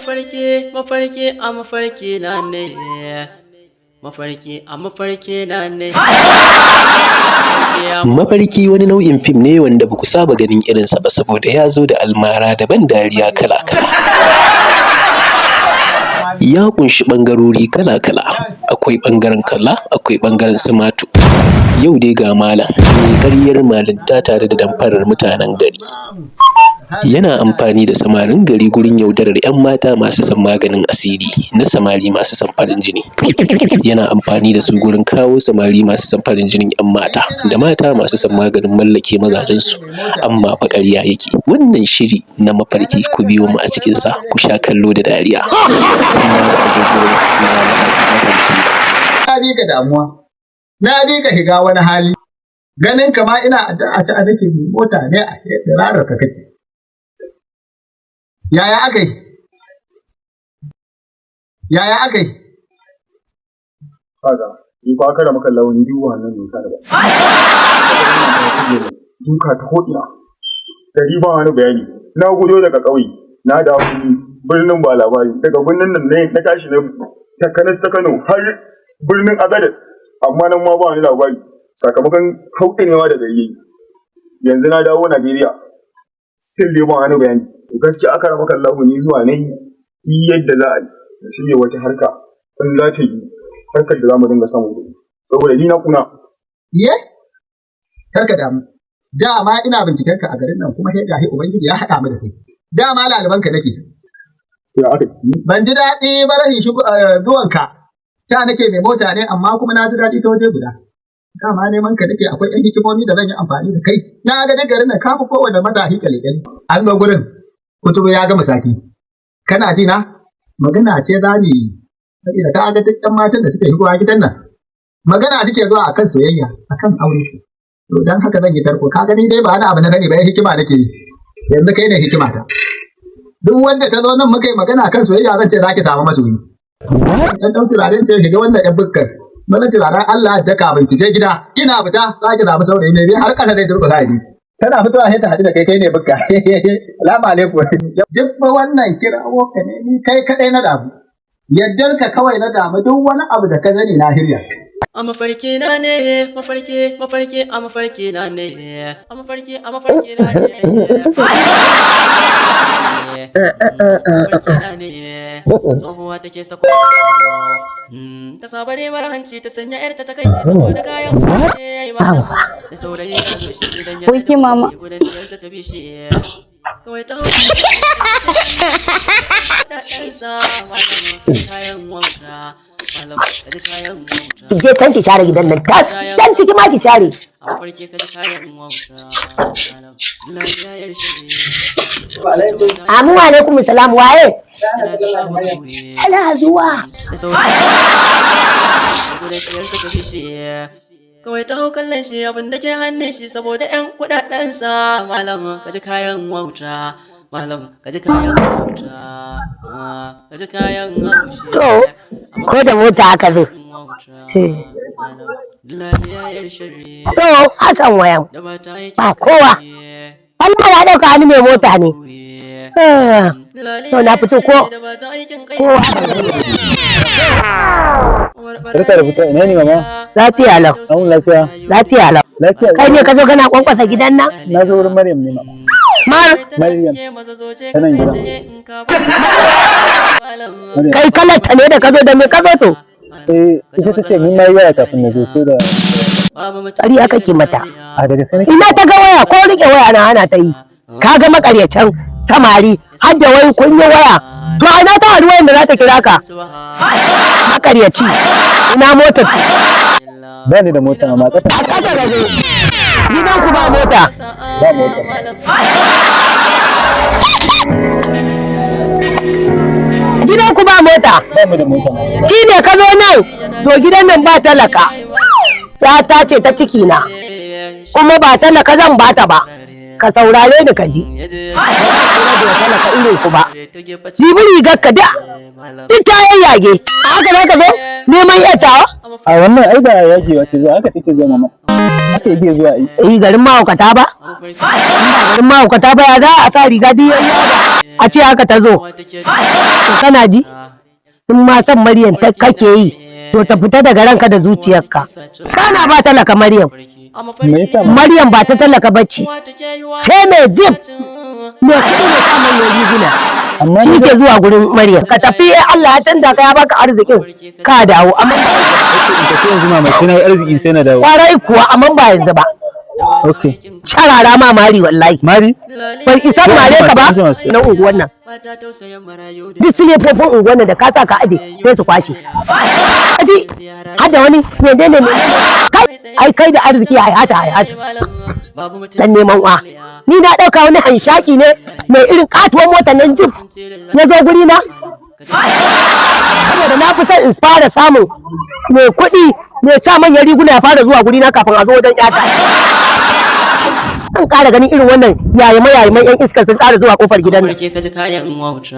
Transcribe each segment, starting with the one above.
mafarki a mafarki na ne. Mafarki a mafarki na ne. Mafarki wani nau'in fim ne wanda ba ku saba ganin irinsa ba saboda ya zo da almara da ban dariya kala-kala. Ya kunshi ɓangarori kala-kala, akwai ɓangaren kalla, akwai ɓangaren sumatu. Yau dai ga malam mai ƙaryar malinta tare da damfarar mutanen gari. Yana amfani da samarin gari gurin yaudarar 'yan mata masu son maganin asiri na samari masu son farin jini. Yana amfani da su gurin kawo samari masu son farin jinin 'yan mata da mata masu son maganin mallake mazajensu, amma fa ƙarya yake. Wannan shiri na mafarki ku biyo mu a cikinsa ku sha kallo da dariya. Tun ma ba a zo gurin mafarki ba. Na bi ka damuwa, na bi ka shiga wani hali, ganin kama ina a ci a nake mota ne a rarar ka kake. Yaya aka yi? Yaya aka yi? Kaga, in ba ka da maka launi duk wannan doka da ba. Duka ta ko'ina. Gari ba wani bayani. Na gudo daga ƙauye, na dawo birnin ba labari. Daga birnin nan ne na tashi na takanas ta Kano har birnin Agadez. Amma nan ma ba wani labari. Sakamakon hautsinewa da gari. Yanzu na dawo Najeriya. Still dai ba wani bayani. Gaskiya aka rama kallahu ni zuwa ne yi yadda za a yi da shirya wata harka in za ta yi harkar da za mu dinga samun kuɗi saboda ni na kuna. Ye? Karka damu. Dama ina binciken ka a garin nan kuma sai gashi Ubangiji ya haɗa mu da kai. Dama laliban ka nake. Ya aka yi. Ban ji daɗi ba rashin zuwanka. Ta nake mai mota ne amma kuma na ji daɗi ta waje guda. Dama neman ka nake akwai 'yan hikimomi da zan yi amfani da kai. Na ga duk garin nan ka fi kowane matashi kyale-kyale. An zo gurin. Kutubu ya gama sati. Kana ji na? Magana ce za mu yi. Saboda ka ga duk ɗan matan da suka yi zuwa gidan nan. Magana suke zuwa akan soyayya, akan aure. To dan haka zan yi tarko. Ka gani dai ba wani abu na gani ba, hikima nake yi. Yanzu kai ne hikima ta. Duk wanda ta zo nan muka yi magana akan soyayya zan ce za ki samu masoyi. Dan ɗan turaren ce shiga wannan ɗan bukkar. Mana turaren Allah da kafin ki je gida. Kina fita za ki samu saurayi mai biyu har ƙasa zai durƙusa a biyu. Tana fitowa sai ta haɗu da kai ne bukka. Salamu alaikum. Duk wannan kirawo ka ne ni kai kaɗai na damu. Yaddar ka kawai na damu duk wani abu da ka zani na hirya. A mafarki na ne, mafarki a mafarki na ne, a mafarki na ne. Tsohuwa take sako ta saba ne mara hanci ta sanya yarta ta kai ce saboda kayan ya yi mata da saurayi ya zo shi idan ya da mama gudan yarta ta bishi kawai ta hau da ɗansa kayan wauta je can ki share gidan nan tas can ciki ma ki share a mafarki ka ji kayan wauta amu alaikum salam waye ana zuwa kawai ta hau kallon shi abin da ke hannun shi saboda 'yan kuɗaɗensa malam ka ji kayan wauta malam ka ji kayan wauta ka ji kayan haushi to ko da mota aka zo to Hassan wayan ba kowa Allah ya dauka hannu mai mota ne to na fito ko Barka da fita ina ne mama? Lafiya lau. An lafiya. Lafiya lau. Lafiya. Kai ne ka zo kana kwankwasa gidan nan? Na zo wurin Maryam ne mama. Maryam. Tana gida. Kai kalata ne da ka zo da me ka zo to? Ita ta ce mun mai waya kafin na zo ko da Ƙari aka ke mata. a daga sanin Ina ta ga waya ko rike waya na hana ta yi. Ka ga makaryacin samari har da wai kun yi waya. To ina ta haɗu wayan da za ta kira ka? Makaryaci. Ina motar. ba ni da mota amma A ƙasa da zo. Gidan ku ba mota. ba mota. Gidan ku ba mota. Ba mu da mota. Shi ne ka zo nan. To gidan nan ba talaka. Ta ce ta ciki na. Kuma ba talaka zan bata ba. Ka saurare ni ka ji. Ba talaka irin ku ba. Jibi rigar ka da. Duk ta yayyage. A haka za ka zo neman yatawa? A wannan ai ba yake wace zuwa haka take zo mama. Haka yake zuwa ai. Garin mahaukata ba? Garin mahaukata ba ya za a sa riga duk yayyage. a ce haka ta zo. To kana ji? In ma san Maryam ta kake yi, to ta fita daga ranka da zuciyarka. Kana ba talaka Maryam. Maryam ba ta talaka bace. Sai mai zip. Me kuɗi ne sa manyan riguna. Shi ke zuwa gurin Maryam. Ka tafi Allah ya tanda ka ya baka arzikin ka dawo. Amma ba yanzu mama kina arziki sai na dawo. kwarai kuwa amma ba yanzu ba. Okay. Sharara ma mari wallahi. Mari? Bai isan mare ka ba na unguwan nan. Duk su ne fofin unguwan nan da ka sa ka aje sai su kwashe. Aji, hada wani menene kai da arziki hayata. Dan neman wa. Ni na ɗauka wani hanshaki ne mai irin katuwar motar nan jib ya zo guri na. Saboda na fi son in fara samun mai kuɗi mai sa manyan riguna ya fara zuwa guri na kafin a zo wajen ƴata. An ƙara ganin irin wannan yayiman yan iskar sun ƙara zuwa ƙofar gidan nan. Ka ji kayan wauta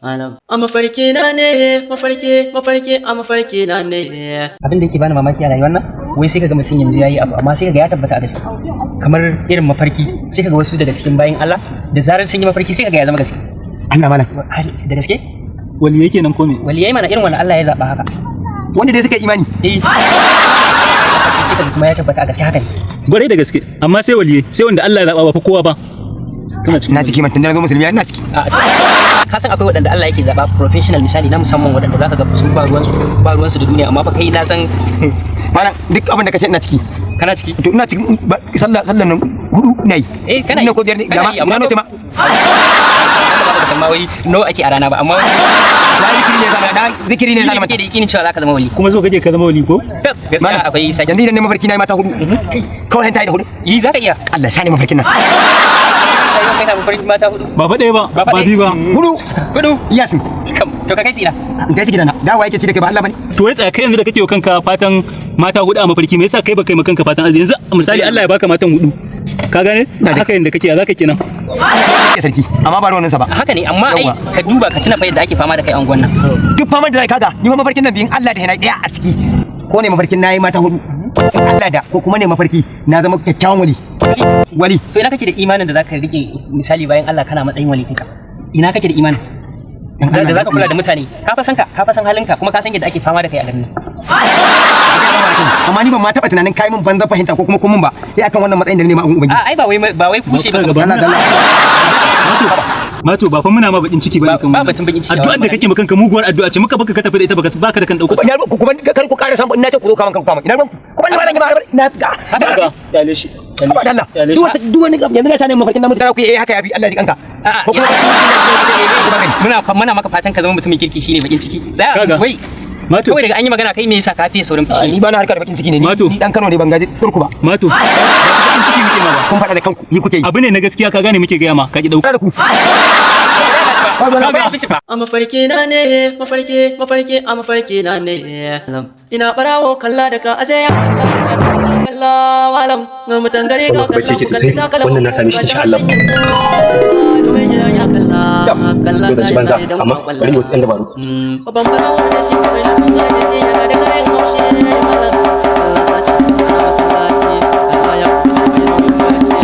malam. A mafarki na ne, mafarki a mafarki na ne. Abin da yake bani mamaki a rayuwar nan, wai sai kaga mutum yanzu yayi abu amma sai kaga ya tabbata a gaske. Kamar irin mafarki, sai kaga wasu daga cikin bayin Allah da zarar sun yi mafarki sai kaga ya zama gaske. Allah malam. Da gaske? Waliyai kenan ko me? Waliyai mana irin wanda Allah ya zaba haka. Wanda dai suka imani. Sai kaga kuma ya tabbata a gaske haka ne. Gwarai da gaske, amma sai waliyai, sai wanda Allah ya zaba ba fa kowa ba. Na ciki matan da musulmi ina ciki. Ka san akwai waɗanda Allah yake zaba professional misali na musamman waɗanda zaka ga su ba ruwansu da duniya amma fa kai na san Malam duk abin da kace ina ciki. kana ciki. To ina cikin sallan nan hudu nayi. Kana yi ko biyar ne amma ina note ma. Ba ka san ma wai nawa ake a rana ba amma zikiri ne zama da yakinin cewa zaka zama wali. Kuma so kake ka zama wali ko? Gaskiya akwai sake. Yanzu idan ne mafarki nayi mata hudu. Kawai ta yi da hudu. Yi zaka iya. Allah sani mafarkin nan. Kai na mafarki mata hudu. Ba fa ɗaya ba, ba biyu ba. Hudu. Yasin. To ka kai tsira. Kai su gidana. Dawa yake ci da kai ba Allah bane. To wai tsaya kai yanzu da kake wa kanka fatan mata hudu a mafarki me yasa kai baka yi kanka fatan arziki yanzu misali Allah ya baka matan hudu. Ka gane? Haka yanda kake zaka kenan. Sarki amma ba ruwanin sa ba. Haka ne amma ai ka duba ka tuna fa yadda ake fama da kai a unguwan nan. Duk fama da zai kaga ni mafarkin nan biyin Allah da yana daya a ciki. Ko ne mafarkin nayi mata hudu. Allah da ko kuma ne mafarki na zama kyakkyawan wali. To ina kake da imanin da zaka rike misali bayan Allah kana matsayin wali kika. Ina kake da imanin? Da zaka kula da mutane ka fa san halinka kuma ka san yadda ake fama da kai a garin nan. Amma ni ban ma taba tunanin kai min banza fahimta ko kuma kun ba sai akan wannan matsayin da ne ma ubangiji. Ai ba wai kushe ba. Mato ba fa muna ma bakin ciki bane kan ba batun bakin ciki. Addu'ar da kake maka kanka muguwar addu'a ce muka baka ka tafi da ita baka da kan dauka. Ina ku kuma kar ku ƙara samu ina ce ku zo kaman kanku ina ruwan ku ban ba ina Haka yale shi. ba Allah duk wani yanzu na tane mafarkin namu da ku haka yafi Allah ya kanka ko kuma muna maka fatan ka zama mutumin kirki shine bakin ciki. Wai Mato. Kawai daga an yi magana kai me yasa ka fiye saurin fushi? Ni ba na harkar bakin ciki ne ni dan Kano ne ban gaji turku ba. Mato. Bakin ciki muke ma ba. Kun faɗa da kanku ni kuke yi. Abu ne na gaskiya ka gane muke gaya ma ka ki dauka. A mafarki na ne, mafarki a mafarki na ne. Ina barawo kalla da ka aje ya kalla walam ga mutan gare ka kalla sosai wannan na sami shi insha Allah. Kalla sai amma bari mu tsanda baro. Babban barawo da shi kai mun ga da shi yana da kayan haushi malam. Allah sace ka sana masallaci kalla ya kuma mai nauyin barci.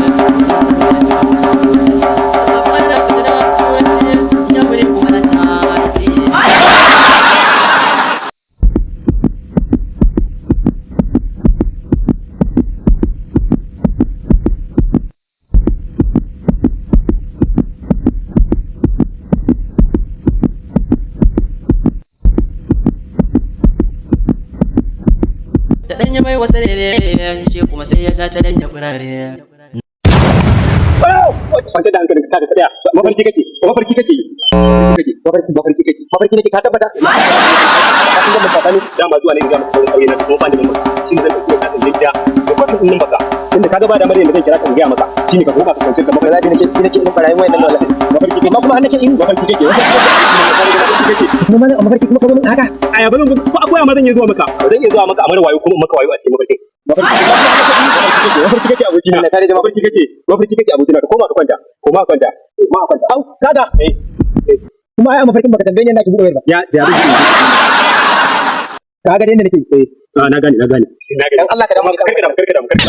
Kalla ya saka mu cikin barci. Safar da kujina barci ya bare kuma na ta. Da ɗanya mai wasa ne shi kuma sai ya ja ta ɗanya burare. Kwanta da hankali ka tsaya mafarki kake mafarki nake ka tabbata kafin da mutane da ma zuwa ne ga mutum kauye na kuma bani mun shi ne zan dauke ka tsaye da kwata din baka inda kaga ba da mare da zan kira ka ga maka shine ka koma ka kwance ka maka zai nake in barayi wayan nan mafarki kake ma kuma nake in mafarki kake kuma ma mafarki kuma kuma haka aya balon ko akwai ma zan yi zuwa maka zan yi zuwa maka amara wayo kuma maka wayo a cikin mafarki mafarki kake abokina na tare da mafarki kake abokina ka koma ka kwanta au kaga kuma ai mafarkin baka tambaye ni ina ki buɗe wayar ba ya kaga dai inda nake na gane dan Allah ka da mun karka da mun da mafarki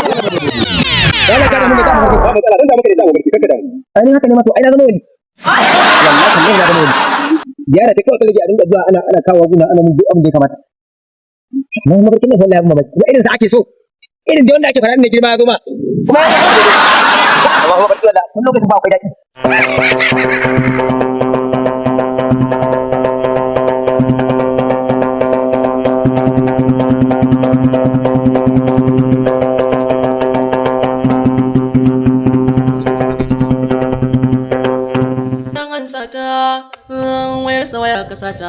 ba matsala dan da muke da mafarki karka da ai haka ne ma to ai na zama wani wallahi kan ina da mai ziyara ta kawai kallage a dinga zuwa ana kawo guna ana mun duk abin da ya kamata amma mafarkin nan wallahi mamaki kuma irin sa ake so irin da wanda ake fara ne girma ya zo ma kuma amma mafarkin wallahi kun lokacin ba akwai daɗi wayar ka sata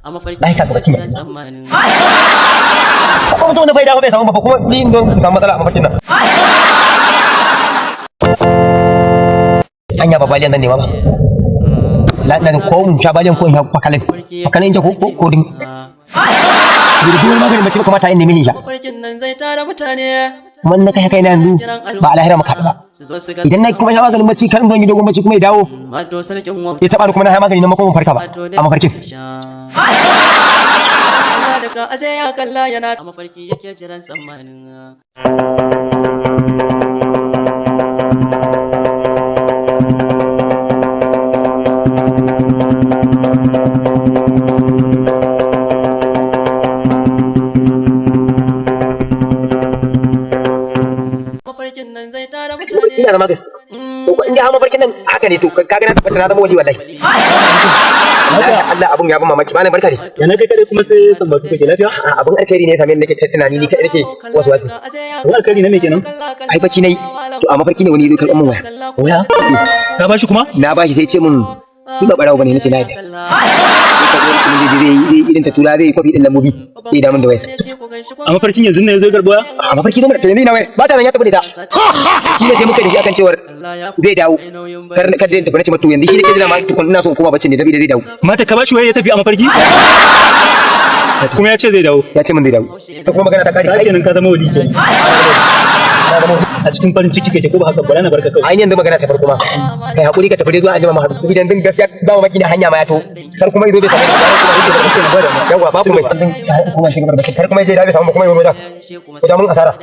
a mafarki lai ka gabaci ne tsammanin ko mutum da bai dawo bai samu ba kuma ni don samu matsala a mafarkin nan anya ba baliyan nan ne ba la nan ko mun sha baliyan ko in ha fakalin ko din girgiyar maganin mace ba kamata in nemi hija mafarkin nan zai tara mutane kuma na kai na yanzu ba a lahira maka ba idan na kuma ya maganin bacci kan zan yi dogon bacci kuma ya dawo ya taba ni kuma na ya magani na makon farka ba a mafarkin da ka aje ya kalla yana a mafarki yake jiran tsammanin ina da magani to in ga mafarkin nan haka ne to kaga na tabbata na zama wali wallahi Allah abun ya ban mamaki malam barka ne yana kai kadai kuma sai sambatu kake lafiya abun alkhairi ne same ni nake tunani ni kai nake wasu wani alkhairi ne me kenan ai bacci nayi to a mafarki ne wani zai karɓar min waya ka bashi kuma na bashi sai ce min ni ba barawo bane nace na yi ka zo cikin zai irin ta tura zai kwafi din lambobi sai da mun da waya a mafarkin yanzu ne yazo ya garboya a mafarki ne to yanzu ina waya ba ta nan ya tafi da shi ne sai muka da shi akan cewar zai dawo kar da tafi nace mata yanzu shi ne ke jira ma tukun ina so kuma bacci ne da zai dawo mata ka bashi waya ya tafi a mafarki kuma ya ce zai dawo ya ce min zai dawo ta kuma magana ta kare ai kenan ka zama wali a cikin farin ciki kake ko ba haka ba na barka sau ai yanzu magana ta farko ma kai hakuri ka tafi zuwa anjima ma haɗu idan din gaskiya ba mamaki ne hanya ma ya to kar kuma yazo bai samu kuma yake da cikin gwada yawa babu mai kuma shi gaba kar kuma yaje da bai samu kuma yazo da mun asara